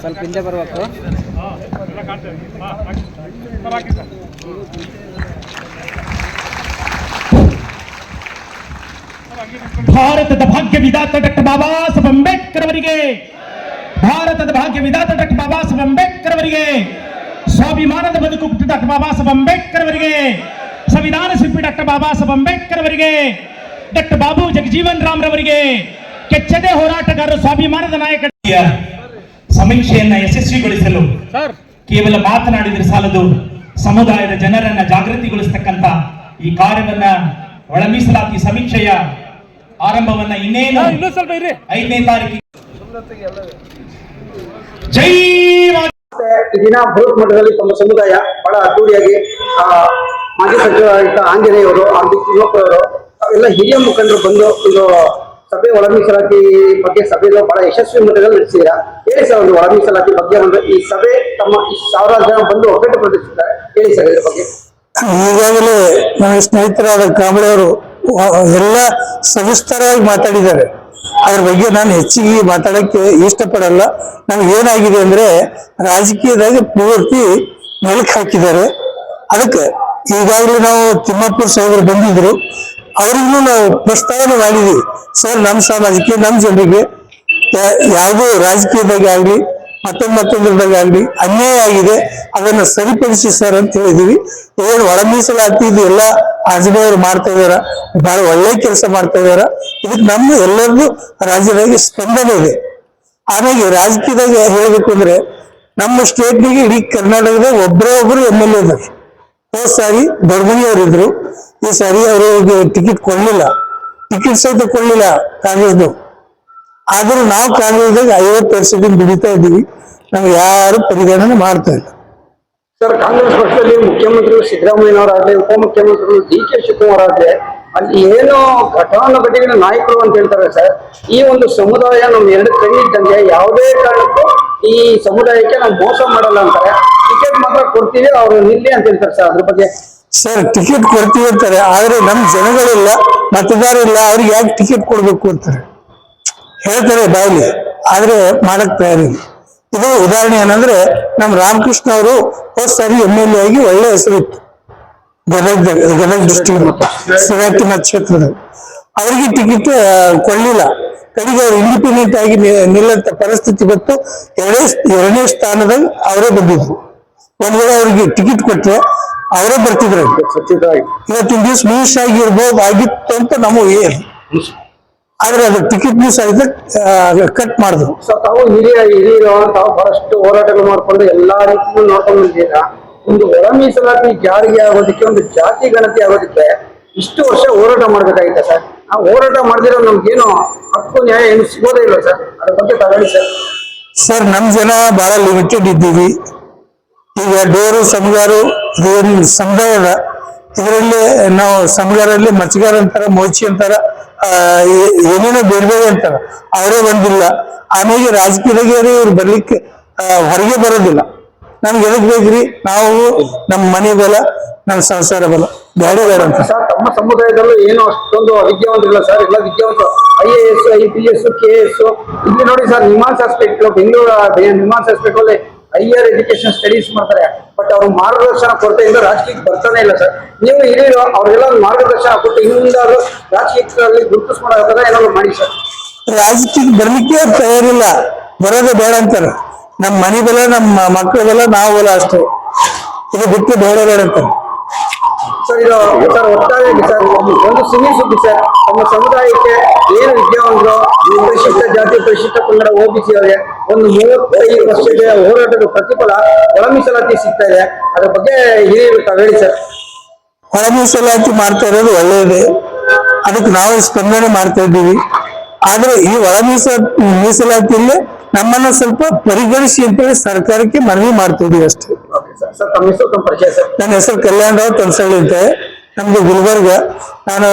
ಸ್ವಲ್ಪ ಹಿಂದೆ ಬರಬೇಕು. ಭಾರತದ ಭಾಗ್ಯ ವಿಧಾತ ಡಾಕ್ಟರ್ ಬಾಬಾ ಸಾಹೇಬ್ ಅಂಬೇಡ್ಕರ್ ಅವರಿಗೆ, ಭಾರತದ ಭಾಗ್ಯ ವಿಧಾತ ಡಾಕ್ಟರ್ ಬಾಬಾ ಸಾಹೇಬ್ ಅಂಬೇಡ್ಕರ್ ಅವರಿಗೆ, ಸ್ವಾಭಿಮಾನದ ಬದುಕು ಡಾಕ್ಟರ್ ಬಾಬಾ ಸಾಹೇಬ್ ಅಂಬೇಡ್ಕರ್ ಅವರಿಗೆ, ಸಂವಿಧಾನ ಶಿಲ್ಪಿ ಡಾಕ್ಟರ್ ಬಾಬಾ ಸಾಹೇಬ್ ಅಂಬೇಡ್ಕರ್ ಅವರಿಗೆ, ಡಾಕ್ಟರ್ ಬಾಬು ಜಗಜೀವನ್ ರಾಮ್ ರವರಿಗೆ, ಕೆಚ್ಚದೆ ಹೋರಾಟಗಾರರು, ಸ್ವಾಭಿಮಾನದ ನಾಯಕ. ಸಮೀಕ್ಷೆಯನ್ನ ಯಶಸ್ವಿಗೊಳಿಸಲು ಕೇವಲ ಮಾತನಾಡಿದ್ರೆ ಸಾಲದು, ಸಮುದಾಯದ ಜನರನ್ನ ಜಾಗೃತಿಗೊಳಿಸತಕ್ಕಂತ ಈ ಕಾರ್ಯವನ್ನ ಒಳ ಮೀಸಲಾತಿ ಸಮೀಕ್ಷೆಯ ಆರಂಭವನ್ನ ಇನ್ನೇನು 5ನೇ ತಾರೀಕಿಗೆ ಜೈ. ಈ ದಿನ ಬೃಹತ್ ಮಟ್ಟದಲ್ಲಿ ತಮ್ಮ ಸಮುದಾಯ ಬಹಳ ಅದ್ದೂರಿಯಾಗಿ ಮಾಜಿ ಸಚಿವರಾದ ಆಂಜನೇಯವರು, ತಿಮ್ಮಪ್ಪವರು ಎಲ್ಲ ಹಿರಿಯ ಮುಖಂಡರು ಬಂದು ಒಂದು ಸಭೆ ಒಳ ಮೀಸಲಾತಿ ಬಗ್ಗೆ ಸಭೆಗಳು ಬಹಳ ಯಶಸ್ವಿ ಮಟ್ಟದಲ್ಲಿ ನಡೆಸಿದ್ದೀರಾ. ಹೇಳಿ ಸರ್, ಒಂದು ಒಳ ಮೀಸಲಾತಿ ಬಗ್ಗೆ ಒಂದು ಈ ಸಭೆ ತಮ್ಮ 1000 ಜನ ಬಂದು ಒಗ್ಗಟ್ಟು ಪ್ರದರ್ಶಿಸಿದ್ದಾರೆ, ಹೇಳಿ ಸರ್ ಇದ್ರ ಬಗ್ಗೆ. ಈಗಾಗಲೇ ನನ್ನ ಸ್ನೇಹಿತರಾದ ಕಾಂಬಳೆ ಅವರು ಎಲ್ಲ ಸವಿಸ್ತರವಾಗಿ ಮಾತಾಡಿದ್ದಾರೆ. ಅದ್ರ ಬಗ್ಗೆ ನಾನು ಹೆಚ್ಚಿಗೆ ಮಾತಾಡಕ್ಕೆ ಇಷ್ಟಪಡಲ್ಲ. ನಮ್ಗೆ ಏನಾಗಿದೆ ಅಂದ್ರೆ ರಾಜಕೀಯದಾಗ ಪೂರ್ತಿ ಮೆಲುಕು ಹಾಕಿದ್ದಾರೆ. ಅದಕ್ಕೆ ಈಗಾಗಲೇ ನಾವು ತಿಮ್ಮಪ್ಪರ ಸಾಹೇಬರು ಬಂದಿದ್ರು, ಅವ್ರಿಗೂ ನಾವು ಪ್ರಸ್ತಾವನೆ ಮಾಡಿದ್ವಿ. ಸರ್, ನಮ್ಮ ಸಮಾಜಕ್ಕೆ, ನಮ್ಮ ಜನರಿಗೆ ಯಾವುದೋ ರಾಜಕೀಯದಾಗ ಆಗ್ಲಿ ಮತ್ತೊಂದ್ರದಾಗ ಆಗ್ಲಿ ಅನ್ಯಾಯ ಆಗಿದೆ, ಅದನ್ನ ಸರಿಪಡಿಸಿ ಸರ್ ಅಂತ ಹೇಳಿದೀವಿ. ಏನು ಒಳ ಮೀಸಲಾತಿ ಇದು ಎಲ್ಲ ಆಂಜನೇಯವರು ಮಾಡ್ತಾ ಇದಾರ, ಬಹಳ ಒಳ್ಳೆ ಕೆಲಸ ಮಾಡ್ತಾ ಇದಾರ. ಇದಕ್ಕೆ ನಮ್ಮ ಎಲ್ಲರದು ರಾಜ್ಯದಾಗ ಸ್ಪಂದನೆ ಇದೆ. ಆಮೇಲೆ ರಾಜಕೀಯದಾಗ ಹೇಳ್ಬೇಕು ಅಂದ್ರೆ ನಮ್ಮ ಸ್ಟೇಟ್ನಿಗೆ ಇಡೀ ಕರ್ನಾಟಕದ ಒಬ್ಬರು MLA ಇದ್ದಾರೆ. ಹೋದ ಸಾರಿ ದೊಡ್ಡಮನಿಯವರಿದ್ರು, ಈ ಸಾರಿ ಅವರಿಗೆ ಟಿಕೆಟ್ ಕೊಡ್ಲಿಲ್ಲ, ಟಿಕೆಟ್ ಸಹಿತ ಕೊಡ್ಲಿಲ್ಲ ಕಾಂಗ್ರೆಸ್ದು. ಆದ್ರೂ ನಾವು ಕಾಂಗ್ರೆಸ್ದಾಗ 50% ದುಡಿತಾ ಇದ್ದೀವಿ, ನಮ್ಗೆ ಯಾರು ಪರಿಗಣನೆ ಮಾಡ್ತಾ ಇಲ್ಲ. ಸರ್, ಕಾಂಗ್ರೆಸ್ ಪಕ್ಷದಲ್ಲಿ ಮುಖ್ಯಮಂತ್ರಿಗಳು ಸಿದ್ದರಾಮಯ್ಯನವರಾಗ್ಲಿ, ಉಪಮುಖ್ಯಮಂತ್ರಿಗಳು DK ಶಿವಕುಮಾರ್ ಆಗ್ಲಿ, ಅಲ್ಲಿ ಏನೋ ಘಟಾನುಘಟಿಗಳ ನಾಯಕರು ಅಂತ ಹೇಳ್ತಾರೆ ಸರ್. ಈ ಒಂದು ಸಮುದಾಯ ನಮ್ 2 ಕೈ ಇದ್ದಂಗೆ, ಯಾವುದೇ ಕಾರಣಕ್ಕೂ ಈ ಸಮುದಾಯಕ್ಕೆ ನಾವು ಮೋಸ ಮಾಡಲ್ಲ ಅಂತಾರೆ. ಟಿಕೆಟ್ ಮಾತ್ರ ಕೊಡ್ತೀವಿ, ಅವ್ರು ನಿಲ್ಲಿ ಅಂತ ಹೇಳ್ತಾರೆ ಸರ್. ಅದ್ರ ಬಗ್ಗೆ ಸರ್, ಟಿಕೆಟ್ ಕೊಡ್ತೀವಿ ಅಂತಾರೆ, ಆದ್ರೆ ನಮ್ ಜನಗಳಿಲ್ಲ, ಮತದಾರ ಇಲ್ಲ, ಅವ್ರಿಗೆ ಯಾಕೆ ಟಿಕೆಟ್ ಕೊಡ್ಬೇಕು ಅಂತಾರೆ, ಹೇಳ್ತಾರೆ ಬಾಯ್ಲಿ, ಆದ್ರೆ ಮಾಡಕ್ ತಯಾರಿಲ್ಲ. ಇದು ಉದಾಹರಣೆ ಏನಂದ್ರೆ ನಮ್ ರಾಮಕೃಷ್ಣ ಅವರು ಹೋದ ಸಾರಿ MLA ಆಗಿ ಒಳ್ಳೆ ಹೆಸರಿತ್ತು ಗದಗ ಡಿಸ್ಟ್ರಿಕ್ಟ್ ಶಿರಾಕಿನ ಕ್ಷೇತ್ರದಲ್ಲಿ. ಅವರಿಗೆ ಟಿಕೆಟ್ ಕೊಡ್ಲಿಲ್ಲ, ಕಡೆಗೆ ಅವ್ರು ಇಂಡಿಪೆಂಡೆಂಟ್ ಆಗಿ ನಿಲ್ಲಂತ ಪರಿಸ್ಥಿತಿ ಬಂತು. ಎರಡನೇ ಸ್ಥಾನದಾಗ ಅವರೇ ಬಂದಿದ್ರು. ಒಂದ್ ವೇಳೆ ಅವ್ರಿಗೆ ಟಿಕೆಟ್ ಕೊಟ್ರೆ ಅವರೇ ಬರ್ತಿದ್ರು. ಇವತ್ತಿನ ದಿವಸ ಮಿಸ್ ಆಗಿತ್ತು ಅಂತ ನಮಗೆ, ಆದ್ರೆ ಅದು ಟಿಕೆಟ್ ಮಿಸ್ ಆಗಿದೆ, ಕಟ್ ಮಾಡಿದ್ರು. ತಾವು ಹಿರಿಯರು ತಾವು ಬಹಳಷ್ಟು ಹೋರಾಟಗಳು ಮಾಡ್ಕೊಂಡು ಎಲ್ಲಾ ರೀತಿಯೂ ನೋಡ್ಕೊಂಡು ಬಂದಿದ್ದೀರಾ. ಒಂದು ಒಳ ಮೀಸಲಾತಿ ಜಾರಿಗೆ ಆಗೋದಕ್ಕೆ, ಒಂದು ಜಾತಿ ಗಣತಿ ಆಗೋದಕ್ಕೆ ಇಷ್ಟು ವರ್ಷ ಹೋರಾಟ ಮಾಡ್ಬೇಕಾಗಿದೆ ಸರ್. ಆ ಹೋರಾಟ ಮಾಡಿದಿರೋ ನಮ್ಗೇನು ಹಕ್ಕು ನ್ಯಾಯ ಏನು ಸಿಗೋದೇ ಇಲ್ಲ ಸರ್. ಅದ್ರ ಬಗ್ಗೆ ತಗೊಳ್ಳಿ ಸರ್. ಸರ್, ನಮ್ ಜನ ಬಹಳ ಲಿಮಿಟೆಡ್ ಇದ್ದೀವಿ. ಈಗ ಡೋರು ಸಮಗಾರು ಏನು ಸಮುದಾಯದ ಇದರಲ್ಲಿ ನಾವು ಸಮಗಾರಲ್ಲಿ ಮಚ್ಚಗಾರ ಅಂತಾರ, ಮೋಚಿ ಅಂತಾರ, ಏನೇನೋ ಬೇರೆ ಬೇರೆ ಅಂತಾರ, ಅವರೇ ಬಂದಿಲ್ಲ. ಆಮೇಲೆ ರಾಜಕೀಯದಾಗ ಇವ್ರು ಬರ್ಲಿಕ್ಕೆ ಹೊರಗೆ ಬರೋದಿಲ್ಲ. ನಮ್ಗೆ ಎದಕ್ ಬೇಕ್ರಿ, ನಾವು ನಮ್ಮ ಮನೆ ಬಲ, ನಮ್ಮ ಸಂಸಾರ ಬಲ, ಬೇಡ ಅಂತ. ತಮ್ಮ ಸಮುದಾಯದಲ್ಲೂ ಏನು ಅಷ್ಟೊಂದು ವಿದ್ಯಾವಂತರಿಲ್ಲ ಸರ್. ಎಲ್ಲ ವಿದ್ಯಾವಂತ IAS, IPS, KS. ಇಲ್ಲಿ ನೋಡಿ sir, NIMHANS hospital, Bengaluru NIMHANS hospital ಅಲ್ಲಿ ಹೈಯರ್ ಎಜುಕೇಶನ್ ಸ್ಟಡೀಸ್ ಮಾಡ್ತಾರೆ. ಬಟ್ ಅವ್ರ ಮಾರ್ಗದರ್ಶನ ಕೊರತೆಯಿಂದ ರಾಜಕೀಯಕ್ಕೆ ಬರ್ತಾನೆ ಇಲ್ಲ ಸರ್. ನೀವು ಹಿರಿಯರು ಅವ್ರಿಗೆಲ್ಲ ಮಾರ್ಗದರ್ಶನ ಕೊಟ್ಟು ಇನ್ನು ಮುಂದಾದ್ರು ರಾಜಕೀಯದಲ್ಲಿ ಗುರುತಿಸ್ಕೊಳ್ಳೋದಾದ್ರೆ ಏನಾದ್ರು ಮಾಡಿ ಸರ್. ರಾಜಕೀಯಕ್ಕೆ ಬರ್ಲಿಕ್ಕೆ ತಯಾರಿಲ್ಲ, ಬರೋದೇ ಬೇಡ ಅಂತಾರೆ. ನಮ್ಮ ಮನೆ ಬೆಲೆ, ನಮ್ಮ ಮಕ್ಕಳ ಬೆಲೆ, ನಾವು ಬೆಲೆ ಅಷ್ಟೇ, ಇದು ಬಿಟ್ಟು ಬೇಡ ಅಂತಾರೆ ಸರ್. ಇದು ಸರ್ ಒಟ್ಟಾರೆ ಸರ್ ಒಂದು ಸಿಹಿ ಸುದ್ದಿ ಸರ್. ನಮ್ಮ ಸಮುದಾಯಕ್ಕೆ ಏನು ವಿದ್ಯಾವಂತರು, ಪರಿಶಿಷ್ಟ ಜಾತಿ, ಪರಿಶಿಷ್ಟ ಪಂಗಡ, OBC ಅವರಿಗೆ ಒಂದು 35 ವರ್ಷದ ಹೋರಾಟದ ಪ್ರತಿಫಲ ಒಳ ಮೀಸಲಾತಿ ಸಿಗ್ತಾ ಇದೆ. ಅದ್ರ ಬಗ್ಗೆ ಹಿರಿಯರು ಹೇಳಿ ಸರ್. ಒಳ ಮೀಸಲಾತಿ ಮಾಡ್ತಾ ಇರೋದು ಒಳ್ಳೆಯದೇ, ಅದಕ್ಕೆ ನಾವು ಸ್ಪಂದನೆ ಮಾಡ್ತಾ ಇದ್ದೀವಿ. ಆದ್ರೆ ಈ ಒಳ ಮೀಸಲಾತಿಯಲ್ಲಿ ನಮ್ಮನ್ನ ಸ್ವಲ್ಪ ಪರಿಗಣಿಸಿ ಅಂತೇಳಿ ಸರ್ಕಾರಕ್ಕೆ ಮನವಿ ಮಾಡ್ತಾ ಇದೀವಿ ಅಷ್ಟೇ. ನನ್ನ ಹೆಸರು ಕಲ್ಯಾಣರಾವ್ ತನ್ಸಳ್ಳಿ ಅಂತ, ನಮ್ದು ಗುಲ್ಬರ್ಗ. ನಾನು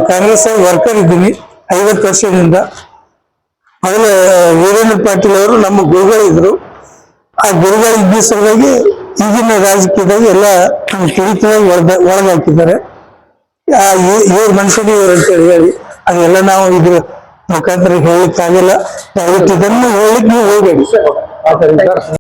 ಕಾಂಗ್ರೆಸ್ ವರ್ಕರ್ ಇದ್ದೀನಿ 50 ವರ್ಷದಿಂದ. ಮೊದಲು ವೀರೇಂದ್ರ ಪಾಟೀಲ್ ಅವರು ನಮ್ಮ ಗುರುಗಳಿದ್ರು. ಆ ಗುರುಗಳ ಇದ್ದ ಸಲುವಾಗಿ ಈಗಿನ ರಾಜಕೀಯದಾಗ ಎಲ್ಲ ನಮ್ಮ ಕಿಡಿತವಾಗಿ ಒಳಗಾಕಿದ್ದಾರೆ. ಇವ್ರ ಮನುಷ್ಯನೇ ಇವ್ರು ಅಂತೇಳಿ ಹೇಳಿ ಅದೆಲ್ಲ ನಾವು ಇದ್ರ ಮುಖಾಂತರ ಹೇಳಲಿಕ್ಕಾಗಲ್ಲ. ದಯವಿಟ್ಟು ಇದನ್ನು ಹೇಳಲಿಕ್ಕೆ ನೀವು ಹೋಗ್ಬೇಡಿ. ಸರ್